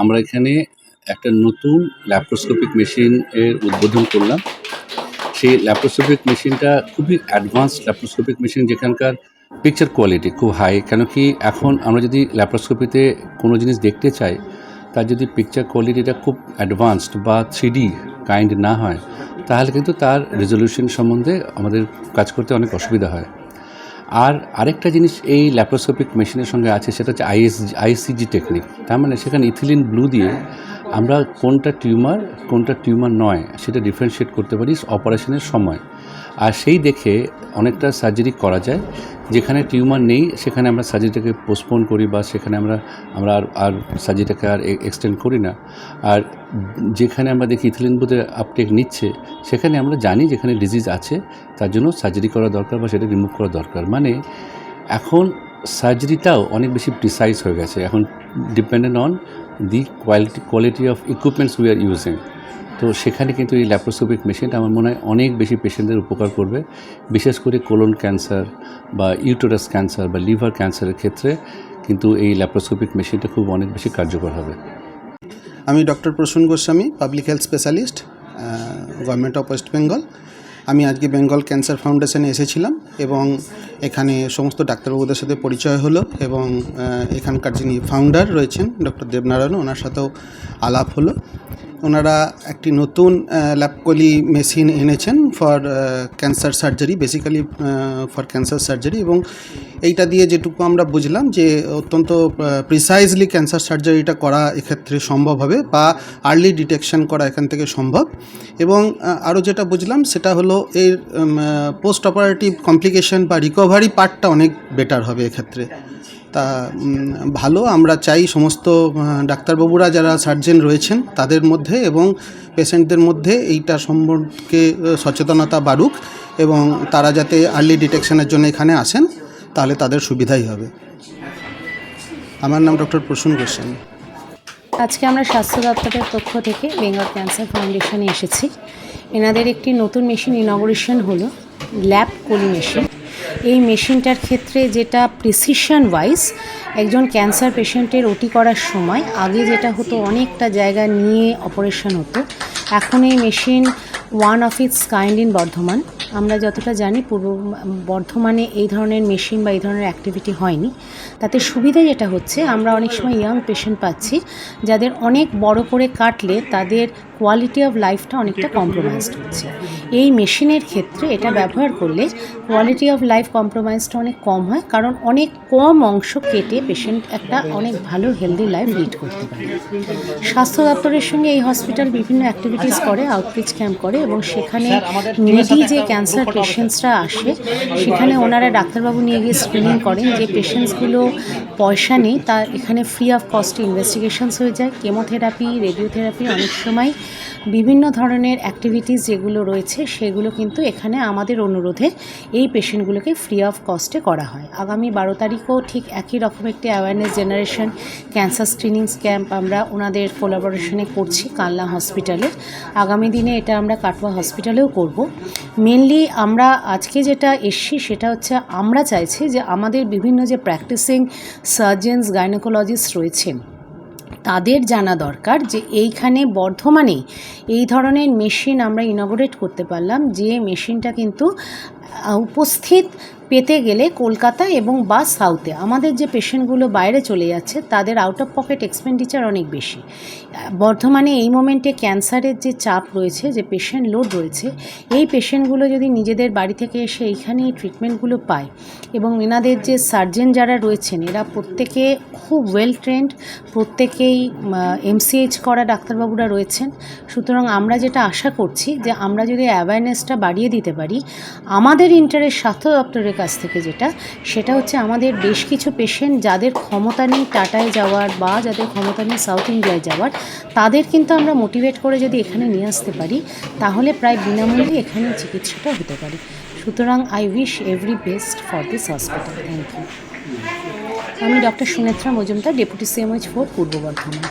আমরা এখানে একটা নতুন ল্যাপ্রোস্কোপিক মেশিন এর উদ্বোধন করলাম। সেই ল্যাপ্রোস্কোপিক মেশিনটা খুবই অ্যাডভান্সড ল্যাপ্রোস্কোপিক মেশিন, যেখানকার পিকচার কোয়ালিটি খুব হাই। কেন কি এখন আমরা যদি ল্যাপ্রোস্কোপিতে কোনো জিনিস দেখতে চাই, তার যদি পিকচার কোয়ালিটিটা খুব অ্যাডভান্সড বা 3D কাইন্ড না হয়, তাহলে কিন্তু তার রেজলিউশন সম্বন্ধে আমাদের কাজ করতে অনেক অসুবিধা হয়। আর আরেকটা জিনিস এই ল্যাপ্রোস্কোপিক মেশিনের সঙ্গে আছে, সেটা হচ্ছে আইসিজি টেকনিক। তার মানে সেখানে ইথিলিন ব্লু দিয়ে আমরা কোনটা টিউমার নয় সেটা ডিফারেন্সিয়েট করতে পারি অপারেশনের সময়। আর সেই দেখে অনেকটা সার্জারি করা যায়। যেখানে টিউমার নেই সেখানে আমরা সার্জারিটাকে পোস্টপোন করি, বা সেখানে আমরা আর সার্জারিটাকে আর এক্সটেন্ড করি না। আর যেখানে আমরা দেখি ইথিলিন ব্লুতে আপটেক নিচ্ছে, সেখানে আমরা জানি যেখানে ডিজিজ আছে, তার জন্য সার্জারি করা দরকার বা সেটা রিমুভ করা দরকার। মানে এখন সার্জারিটাও অনেক বেশি প্রিসাইজ হয়ে গেছে, এখন dependent on the quality of equipments we are using. তো সেখানে কিন্তু এই ল্যাপ্রোস্কোপিক মেশিনটা আমার মনে হয় অনেক বেশি পেশেন্টদের উপকার করবে, বিশেষ করে কোলন ক্যান্সার বা ইউটেরাস ক্যান্সার বা লিভার ক্যান্সারের ক্ষেত্রে কিন্তু এই ল্যাপ্রোস্কোপিক মেশিনটা খুব অনেক বেশি কার্যকর হবে। আমি doctor Prasun Goswami, public health specialist, government of West Bengal. আমি আজকে বেঙ্গল ক্যান্সার ফাউন্ডেশনে এসেছিলাম এবং এখানে সমস্ত ডাক্তারবাবুদের সাথে পরিচয় হলো এবং এখানকার যিনি ফাউন্ডার রয়েছেন ডক্টর দেবনারায়ণ, ওনার সাথেও আলাপ হলো। ওনারা একটি নতুন ল্যাপকলি মেশিন এনেছেন for cancer surgery, basically for cancer surgery, এবং এইটা দিয়ে যেটুকু আমরা বুঝলাম যে অত্যন্ত প্রিসাইজলি ক্যান্সার সার্জারিটা করা এক্ষেত্রে সম্ভব হবে, বা আর্লি ডিটেকশন করা এখান থেকে সম্ভব। এবং আরও যেটা বুঝলাম সেটা হলো এর পোস্ট অপারেটিভ কমপ্লিকেশন বা রিকভারি পার্টটা অনেক বেটার হবে এক্ষেত্রে। তা ভালো, আমরা চাই সমস্ত ডাক্তারবাবুরা যারা সার্জেন রয়েছেন তাদের মধ্যে এবং পেশেন্টদের মধ্যে এইটা সম্পর্কে সচেতনতা বাড়ুক, এবং তারা যাতে আর্লি ডিটেকশনের জন্য এখানে আসেন, তাহলে তাদের সুবিধাই হবে। আমার নাম ডক্টর প্রসূন গোস্বামী। আজকে আমরা স্বাস্থ্য দপ্তরের পক্ষ থেকে বেঙ্গল ক্যান্সার ফাউন্ডেশনে এসেছি। এনাদের একটি নতুন মেশিন ইনগরেশন হলো, ল্যাপকলি মেশিন। এই মেশিনটার ক্ষেত্রে যেটা প্রিসিশন ওয়াইজ একজন ক্যান্সার পেশেন্টের ওটি করার সময় আগে যেটা হতো অনেকটা জায়গা নিয়ে অপারেশন হতো, এখন এই machine one of its kind in Bardhaman. আমরা যতটা জানি পূর্ব বর্ধমানে এই ধরনের মেশিন বা এই ধরনের অ্যাক্টিভিটি হয়নি। তাতে সুবিধা যেটা হচ্ছে, আমরা অনেক সময় ইয়াং পেশেন্ট পাচ্ছি যাদের অনেক বড় করে কাটলে তাদের কোয়ালিটি অফ লাইফটা অনেকটা কম্প্রোমাইজড হচ্ছে। এই মেশিনের ক্ষেত্রে এটা ব্যবহার করলে কোয়ালিটি অফ লাইফ কম্প্রোমাইজটা অনেক কম হয়, কারণ অনেক কম অংশ কেটে পেশেন্ট একটা অনেক ভালো হেলদি লাইফ লিড করতে পারে। স্বাস্থ্য দপ্তরের সঙ্গে এই হসপিটাল বিভিন্ন অ্যাক্টিভিটিস করে, আউটরিচ ক্যাম্প করে, এবং সেখানে নিডি যে ক্যান্সার পেশেন্টসরা আসে সেখানে ওনারা ডাক্তারবাবু নিয়ে গিয়ে স্ক্রিনিং করেন। যে পেশেন্টসগুলো পয়সা নেই, তা এখানে ফ্রি অফ কস্টে ইনভেস্টিগেশনস হয়ে যায়। কেমোথেরাপি, রেডিওথেরাপি, অনেক সময় বিভিন্ন ধরনের অ্যাক্টিভিটিস যেগুলো রয়েছে সেগুলো কিন্তু এখানে আমাদের অনুরোধে এই পেশেন্টগুলোকে ফ্রি অফ কস্টে করা হয়। আগামী 12 তারিখও ঠিক একই রকম একটি অ্যাওয়ারনেস জেনারেশন ক্যান্সার স্ক্রিনিংস ক্যাম্প আমরা ওনাদের কোলাবোরেশনে করছি কালনা হসপিটালে। আগামী দিনে এটা আমরা কাটোয়া হসপিটালেও করব। মেনলি আমরা আজকে যেটা এসছি সেটা হচ্ছে, আমরা চাইছি যে আমাদের বিভিন্ন যে প্র্যাকটিসিং সার্জেন্স, গাইনোকোলজিস্ট রয়েছেন তাদের জানা দরকার যে এইখানে বর্ধমানে এই ধরনের মেশিন আমরা ইনগরেট করতে পারলাম, যে মেশিনটা কিন্তু উপস্থিত পেতে গেলে কলকাতা এবং বা সাউথে আমাদের যে পেশেন্টগুলো বাইরে চলে যাচ্ছে তাদের আউট অফ পকেট এক্সপেন্ডিচার অনেক বেশি। বর্ধমানে এই মোমেন্টে ক্যান্সারের যে চাপ রয়েছে, যে পেশেন্ট লোড রয়েছে, এই পেশেন্টগুলো যদি নিজেদের বাড়ি থেকে এসে এইখানে এই ট্রিটমেন্টগুলো পায়, এবং এনাদের যে সার্জেন যারা রয়েছেন এরা প্রত্যেকে খুব ওয়েল ট্রেন্ড, প্রত্যেকেই MCH করা ডাক্তারবাবুরা রয়েছেন। সুতরাং আমরা যেটা আশা করছি যে আমরা যদি অ্যাওয়ারনেসটা বাড়িয়ে দিতে পারি, আমাদের ইন্টারেস্ট স্বাস্থ্য দপ্তরের কাছ থেকে সেটা হচ্ছে আমাদের বেশ কিছু পেশেন্ট যাদের ক্ষমতা নেই টাটায় যাওয়ার বা যাদের ক্ষমতা নেই সাউথ ইন্ডিয়ায় যাওয়ার, তাদের কিন্তু আমরা মোটিভেট করে যদি এখানে নিয়ে আসতে পারি, তাহলে প্রায় বিনামূল্যে এখানে চিকিৎসাটা হতে পারে। সুতরাং I wish every best for this hospital. Thank you. আমি doctor Sunetra Majumdar, deputy CMH 4 পূর্ব বর্ধমান।